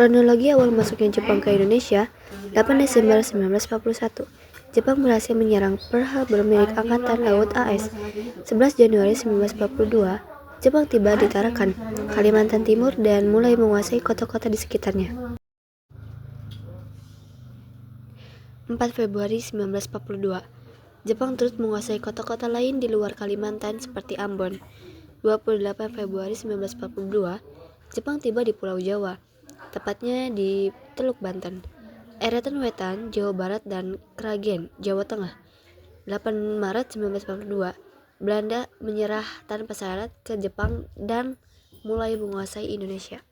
Kronologi awal masuknya Jepang ke Indonesia, 8 Desember 1941. Jepang berhasil menyerang Pearl Harbor milik Angkatan Laut AS. 11 Januari 1942, Jepang tiba di Tarakan, Kalimantan Timur dan mulai menguasai kota-kota di sekitarnya. 4 Februari 1942, Jepang terus menguasai kota-kota lain di luar Kalimantan seperti Ambon. 28 Februari 1942, Jepang tiba di Pulau Jawa, tepatnya di Teluk Banten, Eretan Wetan, Jawa Barat, dan Kragen, Jawa Tengah. 8 Maret 1942, Belanda menyerah tanpa syarat ke Jepang dan mulai menguasai Indonesia.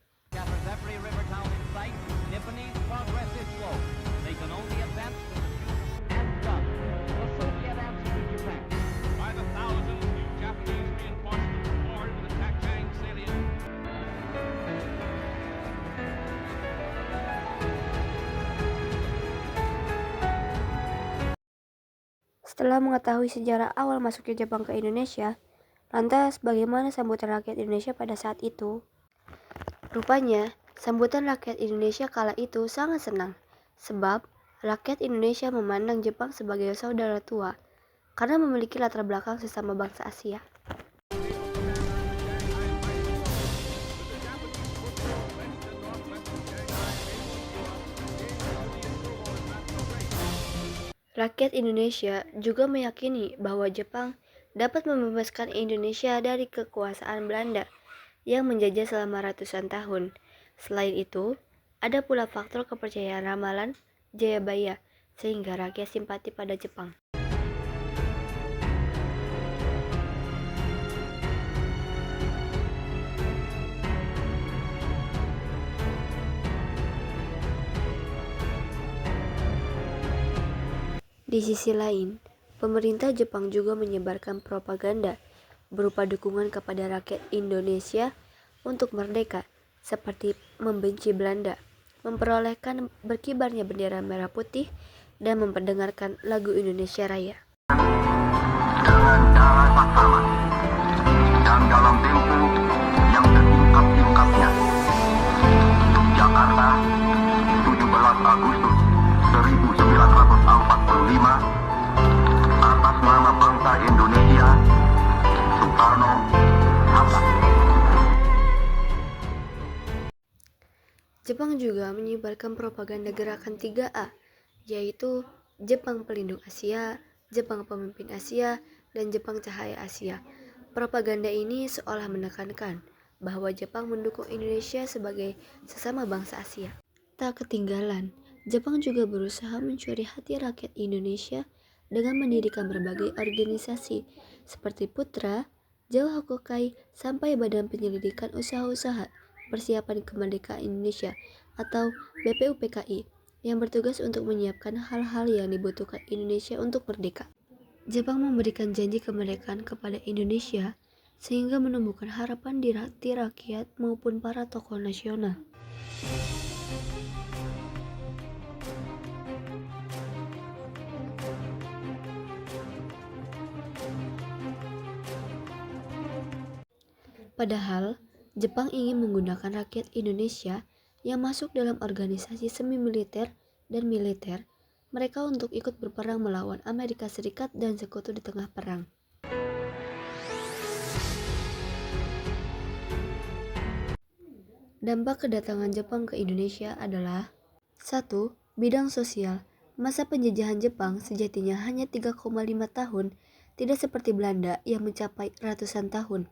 Setelah mengetahui sejarah awal masuknya Jepang ke Indonesia, lantas bagaimana sambutan rakyat Indonesia pada saat itu? Rupanya, sambutan rakyat Indonesia kala itu sangat senang, sebab rakyat Indonesia memandang Jepang sebagai saudara tua, karena memiliki latar belakang sesama bangsa Asia. Rakyat Indonesia juga meyakini bahwa Jepang dapat membebaskan Indonesia dari kekuasaan Belanda yang menjajah selama ratusan tahun. Selain itu, ada pula faktor kepercayaan ramalan Jayabaya sehingga rakyat simpati pada Jepang. Di sisi lain, pemerintah Jepang juga menyebarkan propaganda berupa dukungan kepada rakyat Indonesia untuk merdeka, seperti membenci Belanda, memperolehkan berkibarnya bendera merah putih, dan memperdengarkan lagu Indonesia Raya. Dengan cara yang sama dan dalam tempo yang setingkat-tingkatnya. Jakarta, 17 Agustus 1945, atas nama bangsa Indonesia, Soekarno, Hatta. Jepang juga menyebarkan propaganda gerakan 3A, yaitu Jepang Pelindung Asia, Jepang Pemimpin Asia, dan Jepang Cahaya Asia. Propaganda ini seolah menekankan bahwa Jepang mendukung Indonesia sebagai sesama bangsa Asia. Tak ketinggalan, Jepang juga berusaha mencuri hati rakyat Indonesia dengan mendirikan berbagai organisasi seperti Putra, Jawa Hokokai, sampai Badan Penyelidikan Usaha-Usaha Persiapan Kemerdekaan Indonesia atau BPUPKI yang bertugas untuk menyiapkan hal-hal yang dibutuhkan Indonesia untuk merdeka. Jepang memberikan janji kemerdekaan kepada Indonesia sehingga menumbuhkan harapan di hati rakyat maupun para tokoh nasional. Padahal, Jepang ingin menggunakan rakyat Indonesia yang masuk dalam organisasi semi-militer dan militer mereka untuk ikut berperang melawan Amerika Serikat dan sekutu di tengah perang. Dampak kedatangan Jepang ke Indonesia adalah 1. Bidang sosial. Masa penjajahan Jepang sejatinya hanya 3,5 tahun, tidak seperti Belanda yang mencapai ratusan tahun.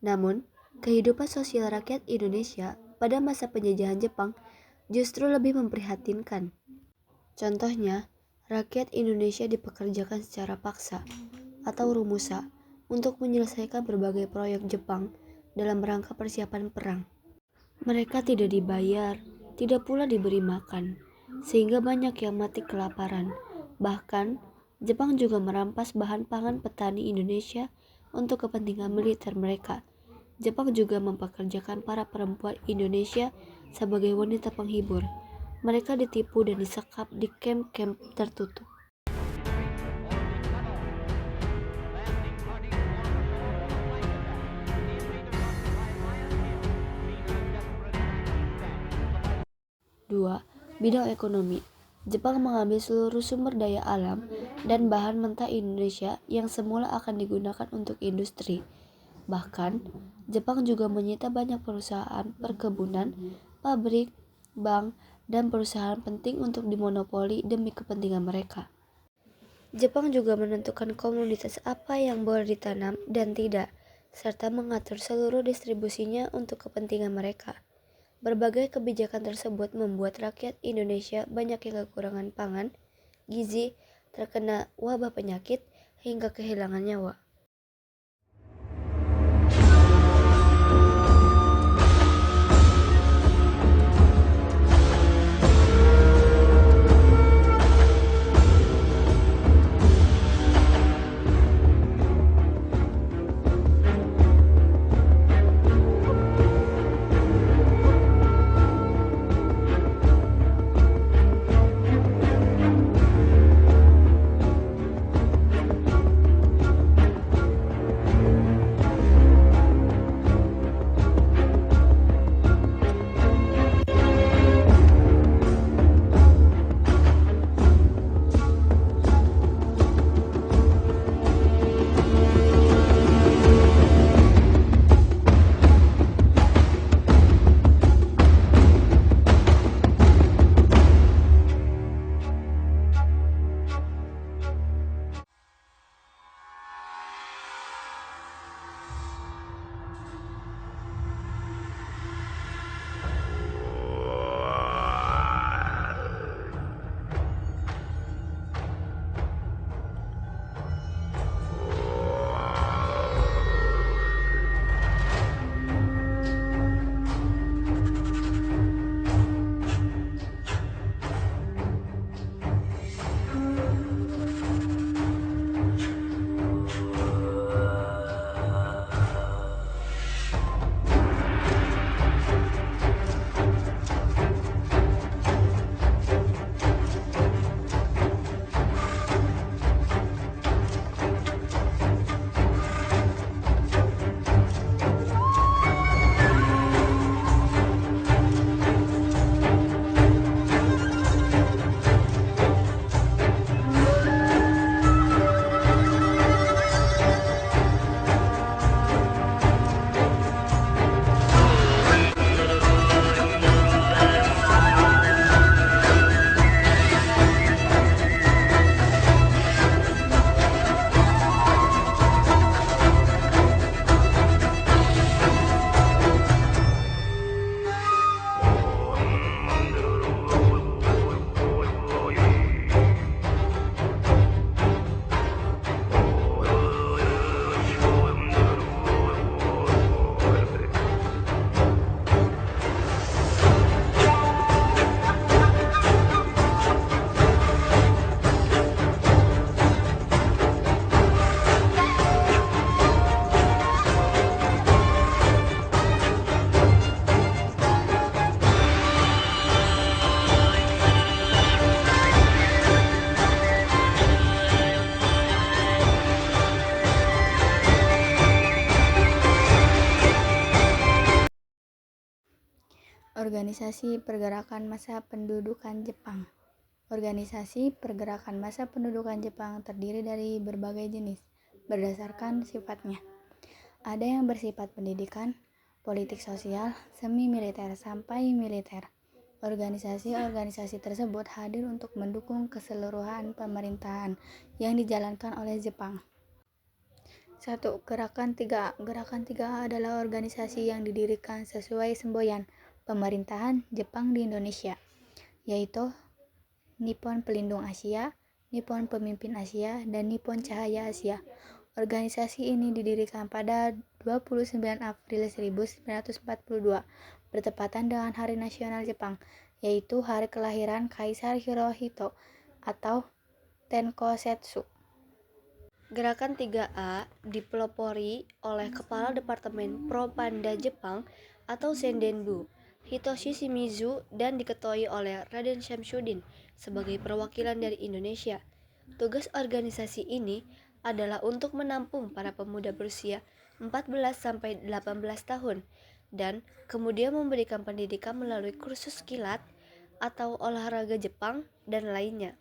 Namun, kehidupan sosial rakyat Indonesia pada masa penjajahan Jepang justru lebih memprihatinkan. Contohnya, rakyat Indonesia dipekerjakan secara paksa atau rumusa untuk menyelesaikan berbagai proyek Jepang dalam rangka persiapan perang. Mereka tidak dibayar, tidak pula diberi makan, sehingga banyak yang mati kelaparan. Bahkan, Jepang juga merampas bahan pangan petani Indonesia untuk kepentingan militer mereka. Jepang juga mempekerjakan para perempuan Indonesia sebagai wanita penghibur. Mereka ditipu dan disekap di kamp-kamp tertutup. 2. Bidang ekonomi. Jepang mengambil seluruh sumber daya alam dan bahan mentah Indonesia yang semula akan digunakan untuk industri. Bahkan, Jepang juga menyita banyak perusahaan perkebunan, pabrik, bank, dan perusahaan penting untuk dimonopoli demi kepentingan mereka. Jepang juga menentukan komoditas apa yang boleh ditanam dan tidak, serta mengatur seluruh distribusinya untuk kepentingan mereka. Berbagai kebijakan tersebut membuat rakyat Indonesia banyak yang kekurangan pangan, gizi, terkena wabah penyakit, hingga kehilangan nyawa. Organisasi Pergerakan Massa Pendudukan Jepang. Organisasi Pergerakan Massa Pendudukan Jepang terdiri dari berbagai jenis, berdasarkan sifatnya. Ada yang bersifat pendidikan, politik sosial, semi-militer sampai militer. Organisasi-organisasi tersebut hadir untuk mendukung keseluruhan pemerintahan yang dijalankan oleh Jepang. 1. Gerakan 3A. Gerakan 3A adalah organisasi yang didirikan sesuai semboyan pemerintahan Jepang di Indonesia, yaitu Nippon Pelindung Asia, Nippon Pemimpin Asia, dan Nippon Cahaya Asia. Organisasi ini didirikan pada 29 April 1942, bertepatan dengan Hari Nasional Jepang, yaitu hari kelahiran Kaisar Hirohito atau Tenkosetsu. Gerakan 3A dipelopori oleh Kepala Departemen Propaganda Jepang atau Sendenbu, Hitoshi Shimizu, dan diketuai oleh Raden Syamsuddin sebagai perwakilan dari Indonesia. Tugas organisasi ini adalah untuk menampung para pemuda berusia 14-18 tahun dan kemudian memberikan pendidikan melalui kursus kilat, atau olahraga Jepang, dan lainnya.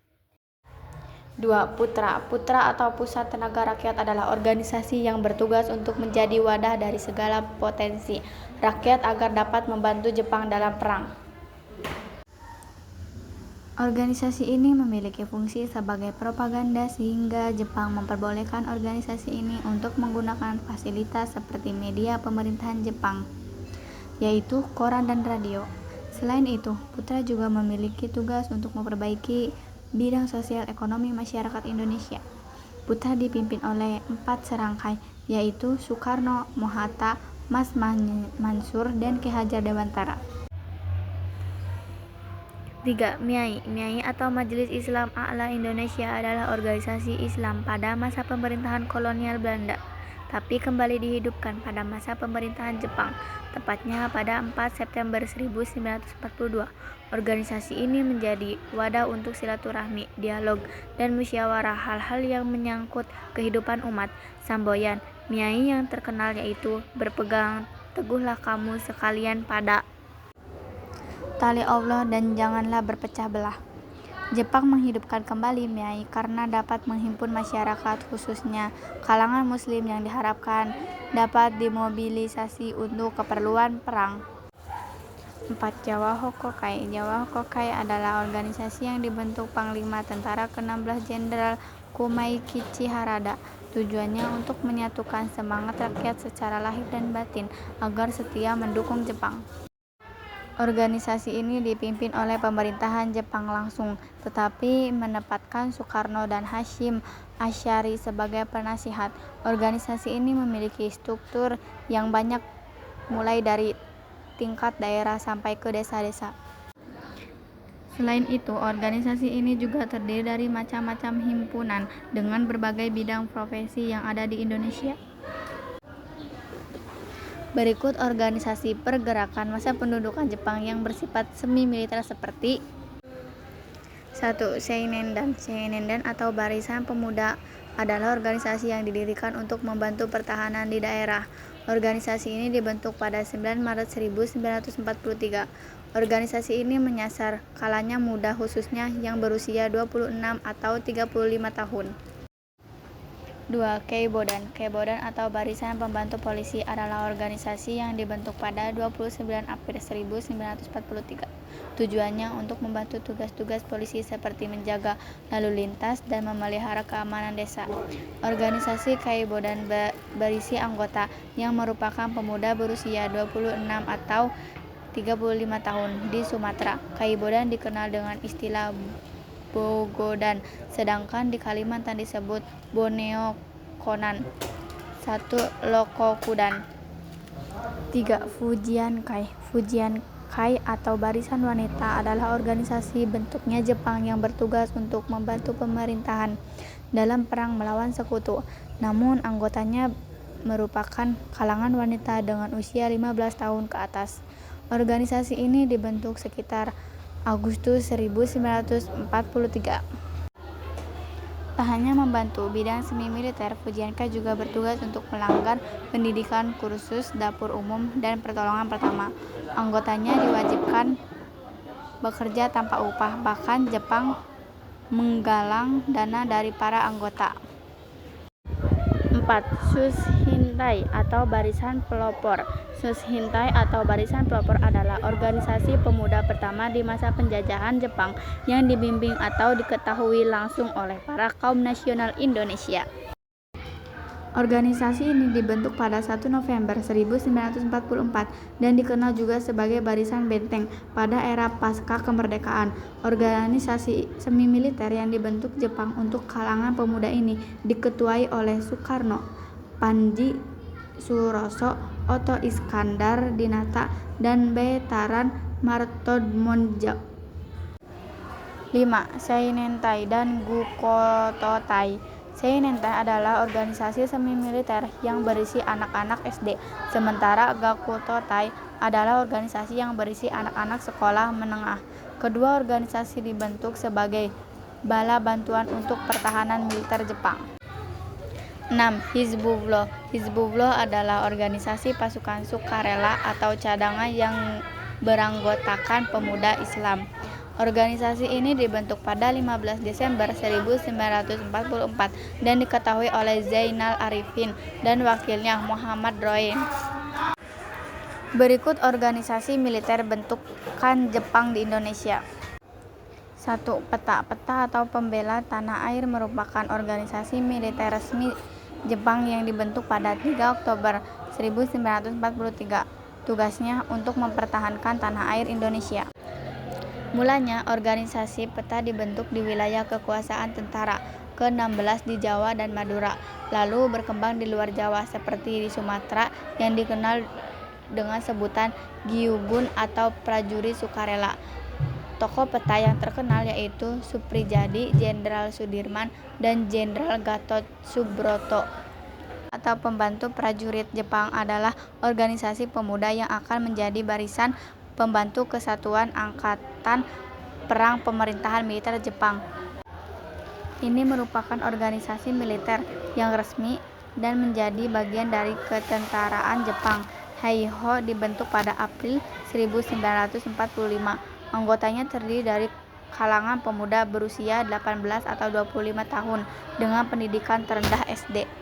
2. Putra. Putra atau Pusat Tenaga Rakyat adalah organisasi yang bertugas untuk menjadi wadah dari segala potensi rakyat agar dapat membantu Jepang dalam perang. Organisasi ini memiliki fungsi sebagai propaganda sehingga Jepang memperbolehkan organisasi ini untuk menggunakan fasilitas seperti media pemerintahan Jepang, yaitu koran dan radio. Selain itu, Putra juga memiliki tugas untuk memperbaiki bidang sosial ekonomi masyarakat Indonesia. Putra dipimpin oleh 4 serangkai, yaitu Soekarno, Mohatta, Mas Mansur, dan Ki Hajar Dewantara. 3. MIAI. MIAI atau Majelis Islam A'la Indonesia adalah organisasi Islam pada masa pemerintahan kolonial Belanda, tapi kembali dihidupkan pada masa pemerintahan Jepang, tepatnya pada 4 September 1942. Organisasi ini menjadi wadah untuk silaturahmi, dialog, dan musyawarah hal-hal yang menyangkut kehidupan umat. Samboyan MIAI yang terkenal yaitu berpegang teguhlah kamu sekalian pada tali Allah dan janganlah berpecah belah. Jepang menghidupkan kembali MIAI karena dapat menghimpun masyarakat, khususnya kalangan muslim yang diharapkan dapat dimobilisasi untuk keperluan perang. 4. Jawa Hokokai. Jawa Hokokai adalah organisasi yang dibentuk Panglima Tentara ke-16 Jenderal Kumaikichi Harada. Tujuannya untuk menyatukan semangat rakyat secara lahir dan batin agar setia mendukung Jepang. Organisasi ini dipimpin oleh pemerintahan Jepang langsung, tetapi menempatkan Soekarno dan Hasyim Asyari sebagai penasihat. Organisasi ini memiliki struktur yang banyak mulai dari tingkat daerah sampai ke desa-desa. Selain itu, organisasi ini juga terdiri dari macam-macam himpunan dengan berbagai bidang profesi yang ada di Indonesia. Berikut organisasi pergerakan masa pendudukan Jepang yang bersifat semi-militer seperti 1. Seinendan. Seinendan atau Barisan Pemuda adalah organisasi yang didirikan untuk membantu pertahanan di daerah. Organisasi ini dibentuk pada 9 Maret 1943. Organisasi ini menyasar kalangan muda khususnya yang berusia 26 atau 35 tahun. 2. Keibodan. Keibodan atau Barisan Pembantu Polisi adalah organisasi yang dibentuk pada 29 April 1943. Tujuannya untuk membantu tugas-tugas polisi seperti menjaga lalu lintas dan memelihara keamanan desa. Organisasi Keibodan berisi anggota yang merupakan pemuda berusia 26 atau 35 tahun di Sumatera. Keibodan dikenal dengan istilah Bogodan, sedangkan di Kalimantan disebut Boneokonan. 1. Lokokudan. 3. Fujiankai. Fujiankai atau Barisan Wanita adalah organisasi bentuknya Jepang yang bertugas untuk membantu pemerintahan dalam perang melawan sekutu. Namun anggotanya merupakan kalangan wanita dengan usia 15 tahun ke atas. Organisasi ini dibentuk sekitar Agustus 1943. Tak hanya membantu bidang semi militer, Fujiankai juga bertugas untuk melanggar pendidikan, kursus dapur umum, dan pertolongan pertama. Anggotanya diwajibkan bekerja tanpa upah, bahkan Jepang menggalang dana dari para anggota. 4. Sushintai atau Barisan Pelopor. Sushintai atau Barisan Pelopor adalah organisasi pemuda pertama di masa penjajahan Jepang yang dibimbing atau diketahui langsung oleh para kaum nasional Indonesia. Organisasi ini dibentuk pada 1 November 1944 dan dikenal juga sebagai Barisan Benteng pada era pasca kemerdekaan. Organisasi semi-militer yang dibentuk Jepang untuk kalangan pemuda ini diketuai oleh Soekarno, Panji Suroso, Otto Iskandar Dinata, dan Betaran Martodmunjo. 5. Seinentai dan Gukototai. Seinentai adalah organisasi semi-militer yang berisi anak-anak SD, sementara Gakutotai adalah organisasi yang berisi anak-anak sekolah menengah. Kedua organisasi dibentuk sebagai bala bantuan untuk pertahanan militer Jepang. 6. Hizbullah. Hizbullah adalah organisasi pasukan sukarela atau cadangan yang beranggotakan pemuda Islam. Organisasi ini dibentuk pada 15 Desember 1944 dan diketahui oleh Zainal Arifin dan wakilnya Muhammad Roin. Berikut organisasi militer bentukan Jepang di Indonesia. 1. Peta. Peta atau Pembela Tanah Air merupakan organisasi militer resmi Jepang yang dibentuk pada 3 Oktober 1943. Tugasnya untuk mempertahankan tanah air Indonesia. Mulanya, organisasi Peta dibentuk di wilayah kekuasaan tentara ke-16 di Jawa dan Madura, lalu berkembang di luar Jawa seperti di Sumatera yang dikenal dengan sebutan Gyugun atau prajurit sukarela. Tokoh Peta yang terkenal yaitu Suprijadi, Jenderal Sudirman, dan Jenderal Gatot Subroto. Atau pembantu prajurit Jepang adalah organisasi pemuda yang akan menjadi barisan pembantu kesatuan angkatan perang pemerintahan militer Jepang. Ini merupakan organisasi militer yang resmi dan menjadi bagian dari ketentaraan Jepang. Heiho dibentuk pada April 1945. Anggotanya terdiri dari kalangan pemuda berusia 18 atau 25 tahun dengan pendidikan terendah SD.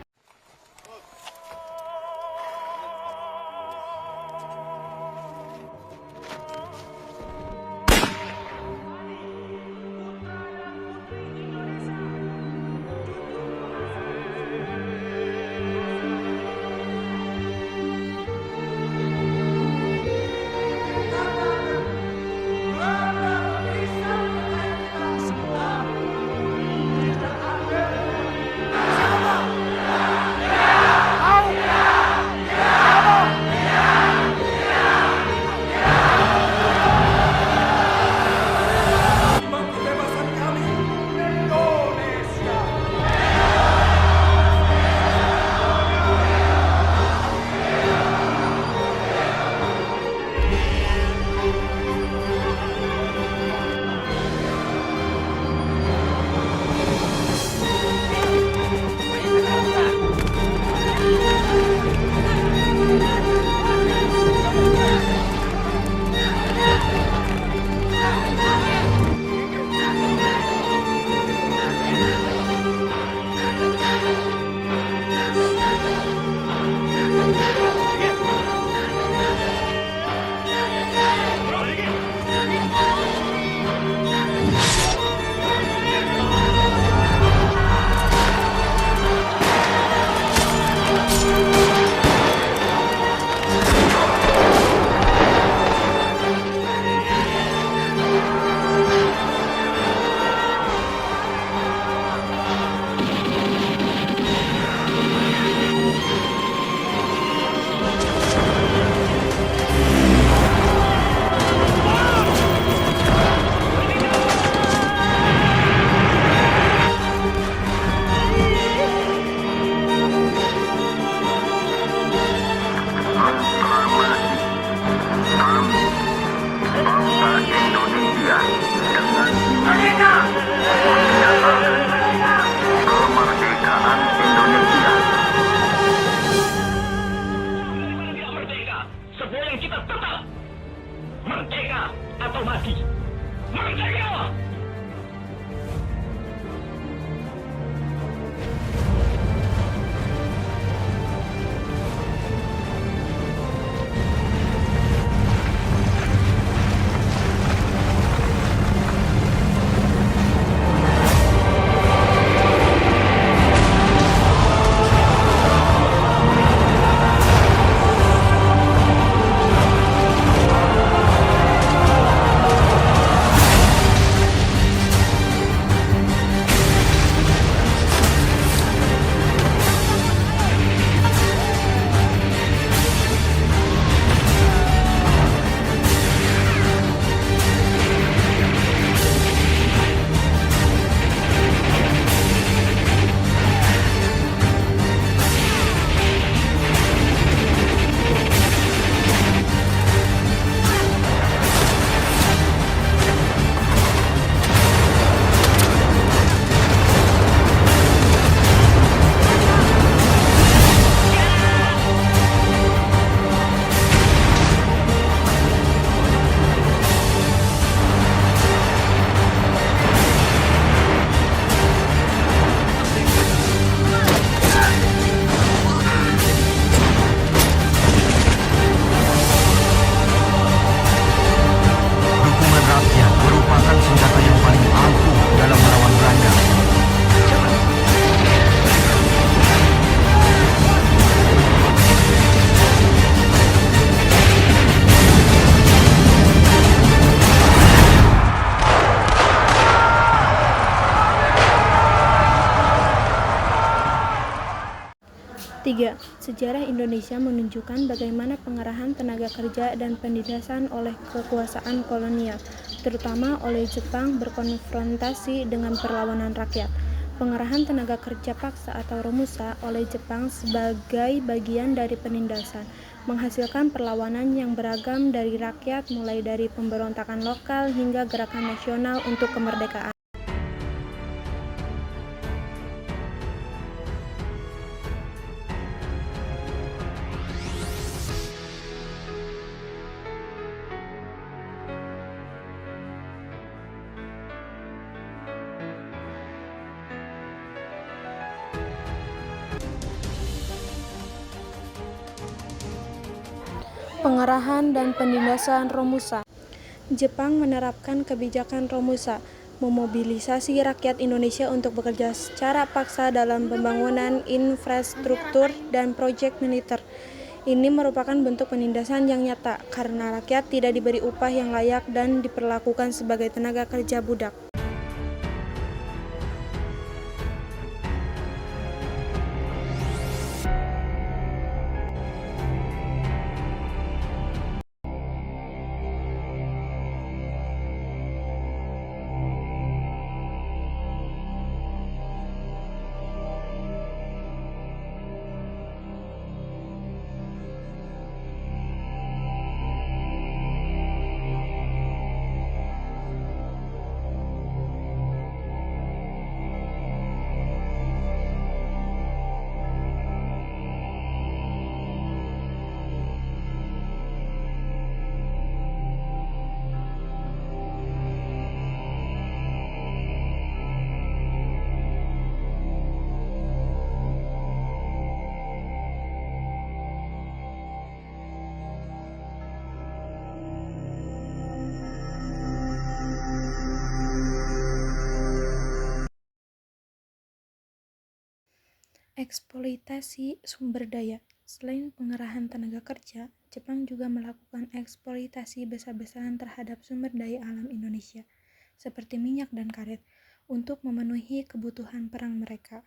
3. Sejarah Indonesia menunjukkan bagaimana pengerahan tenaga kerja dan penindasan oleh kekuasaan kolonial, terutama oleh Jepang berkonfrontasi dengan perlawanan rakyat. Pengerahan tenaga kerja paksa atau romusa oleh Jepang sebagai bagian dari penindasan menghasilkan perlawanan yang beragam dari rakyat, mulai dari pemberontakan lokal hingga gerakan nasional untuk kemerdekaan. Pengerahan dan penindasan romusa. Jepang menerapkan kebijakan romusa, memobilisasi rakyat Indonesia untuk bekerja secara paksa dalam pembangunan infrastruktur dan proyek militer. Ini merupakan bentuk penindasan yang nyata karena rakyat tidak diberi upah yang layak dan diperlakukan sebagai tenaga kerja budak. Eksploitasi sumber daya. Selain pengerahan tenaga kerja, Jepang juga melakukan eksploitasi besar-besaran terhadap sumber daya alam Indonesia, seperti minyak dan karet, untuk memenuhi kebutuhan perang mereka.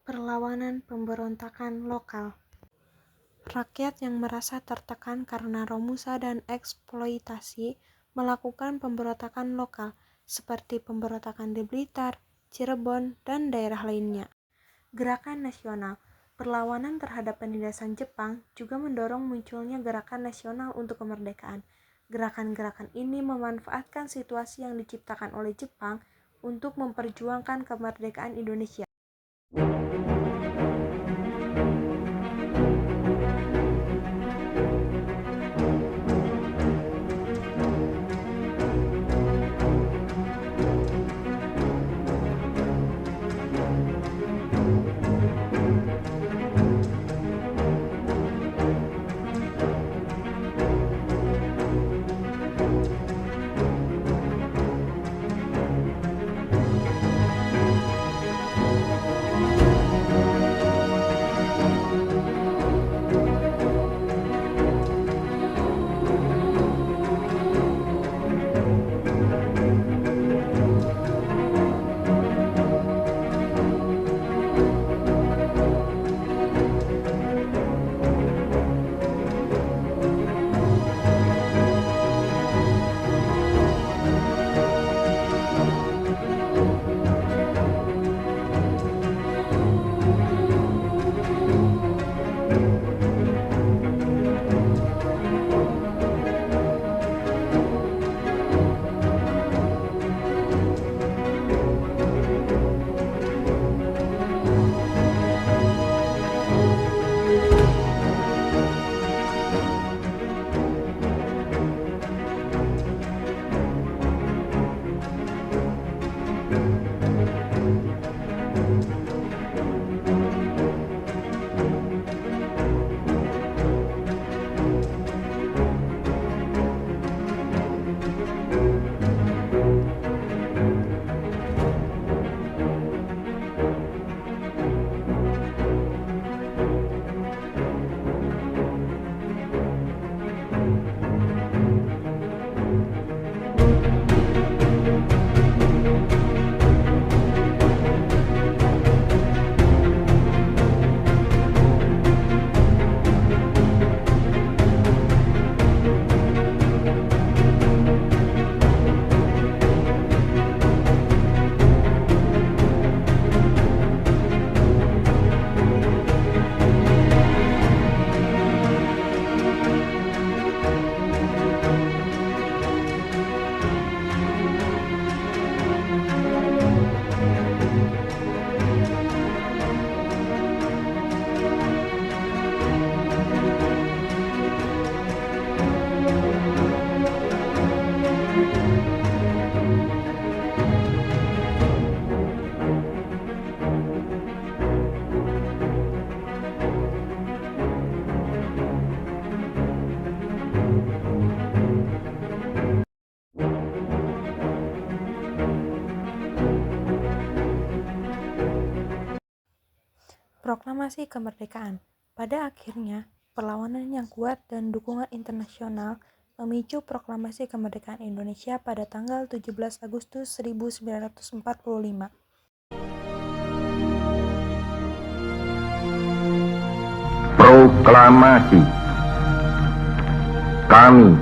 Perlawanan pemberontakan lokal. Rakyat yang merasa tertekan karena romusa dan eksploitasi melakukan pemberontakan lokal, seperti pemberontakan di Blitar, Cirebon, dan daerah lainnya. Gerakan nasional. Perlawanan terhadap penindasan Jepang juga mendorong munculnya gerakan nasional untuk kemerdekaan. Gerakan-gerakan ini memanfaatkan situasi yang diciptakan oleh Jepang untuk memperjuangkan kemerdekaan Indonesia. Proklamasi kemerdekaan. Pada akhirnya, perlawanan yang kuat dan dukungan internasional memicu proklamasi kemerdekaan Indonesia pada tanggal 17 Agustus 1945. Proklamasi. Kami,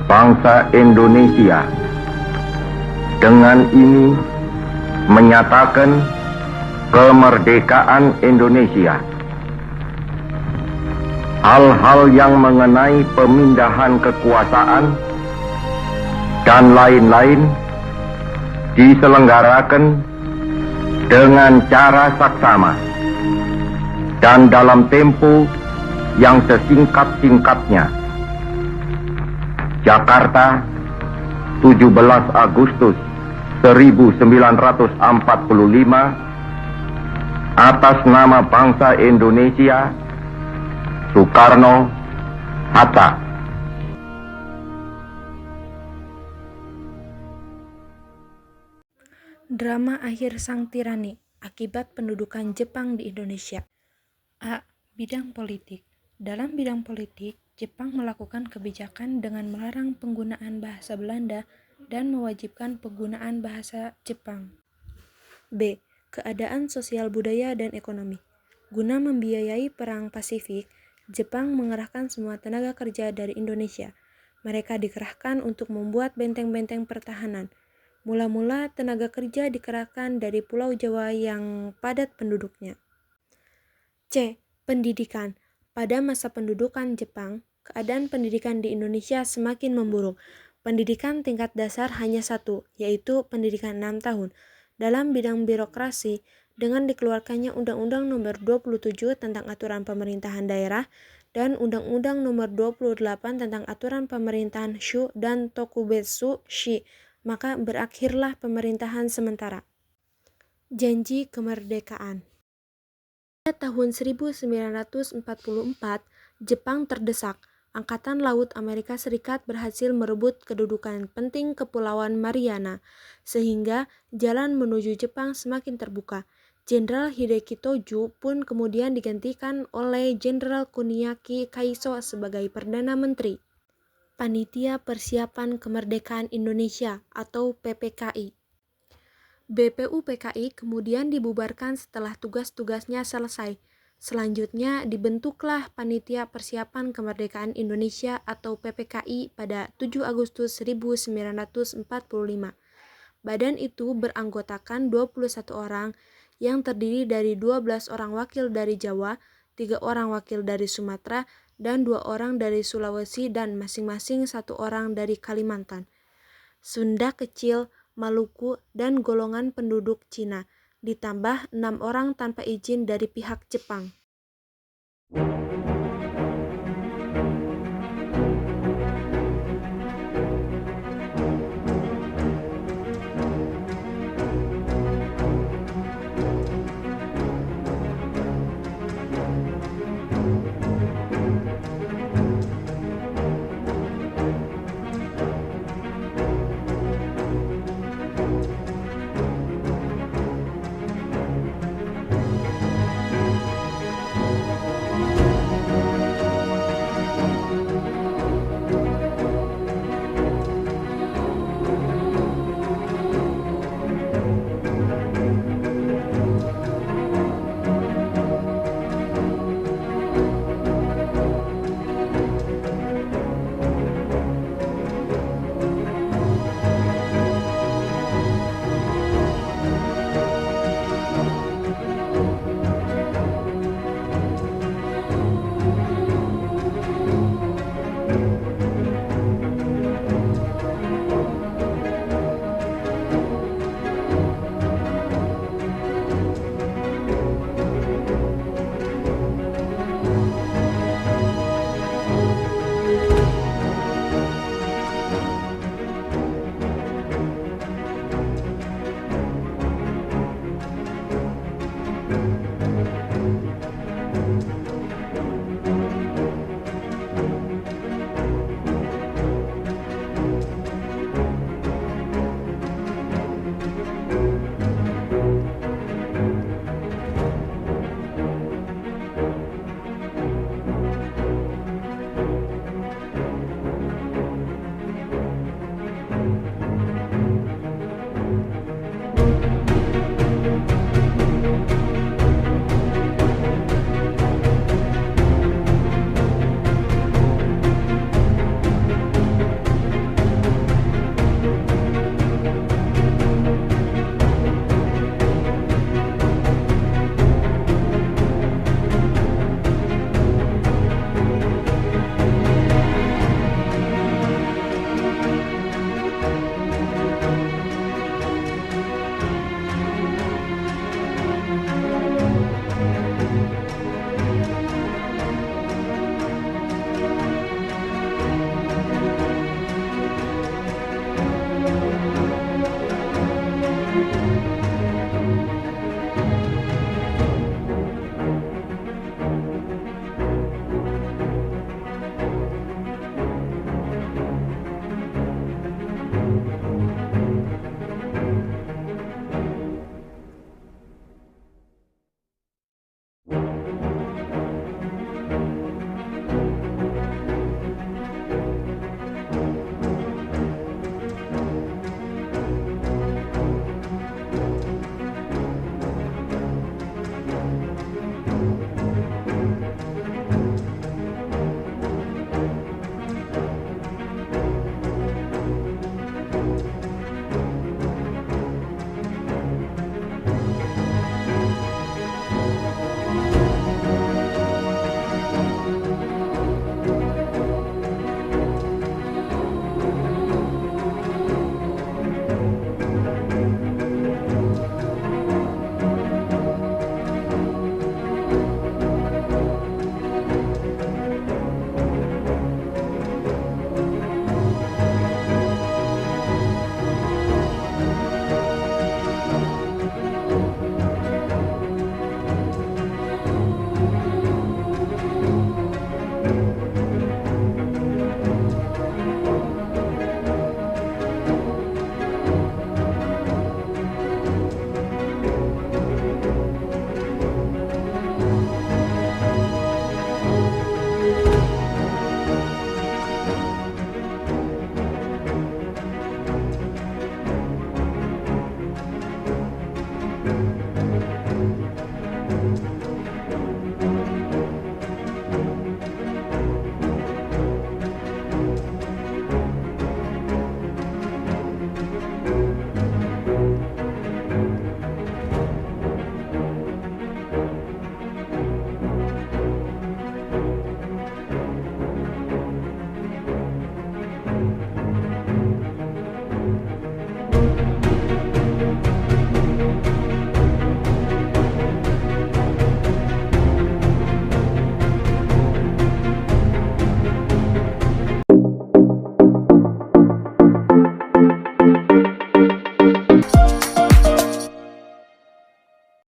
bangsa Indonesia, dengan ini menyatakan kemerdekaan Indonesia. Hal-hal yang mengenai pemindahan kekuasaan dan lain-lain diselenggarakan dengan cara saksama dan dalam tempo yang sesingkat-singkatnya. Jakarta, 17 Agustus 1945, atas nama bangsa Indonesia, Soekarno, Hatta. Drama akhir sang tirani akibat pendudukan Jepang di Indonesia. A. Bidang politik. Dalam bidang politik, Jepang melakukan kebijakan dengan melarang penggunaan bahasa Belanda dan mewajibkan penggunaan bahasa Jepang. B. Keadaan sosial budaya dan ekonomi. Guna membiayai Perang Pasifik, Jepang mengerahkan semua tenaga kerja dari Indonesia. Mereka dikerahkan untuk membuat benteng-benteng pertahanan. Mula-mula tenaga kerja dikerahkan dari Pulau Jawa yang padat penduduknya. C. Pendidikan. Pada masa pendudukan Jepang, keadaan pendidikan di Indonesia semakin memburuk. Pendidikan tingkat dasar hanya satu, yaitu pendidikan 6 tahun. Dalam bidang birokrasi, dengan dikeluarkannya Undang-Undang Nomor 27 tentang Aturan Pemerintahan Daerah dan Undang-Undang Nomor 28 tentang Aturan Pemerintahan Shu dan Tokubetsu Shi, maka berakhirlah pemerintahan sementara. Janji kemerdekaan. Pada tahun 1944, Jepang terdesak. Angkatan Laut Amerika Serikat berhasil merebut kedudukan penting Kepulauan Mariana, sehingga jalan menuju Jepang semakin terbuka. Jenderal Hideki Tojo pun kemudian digantikan oleh Jenderal Kuniaki Kaiso sebagai Perdana Menteri. Panitia Persiapan Kemerdekaan Indonesia atau PPKI. BPUPKI kemudian dibubarkan setelah tugas-tugasnya selesai. Selanjutnya dibentuklah Panitia Persiapan Kemerdekaan Indonesia atau PPKI pada 7 Agustus 1945. Badan itu beranggotakan 21 orang yang terdiri dari 12 orang wakil dari Jawa, 3 orang wakil dari Sumatera, dan 2 orang dari Sulawesi dan masing-masing 1 orang dari Kalimantan. Sunda Kecil, Maluku, dan golongan penduduk Cina, ditambah 6 orang tanpa izin dari pihak Jepang.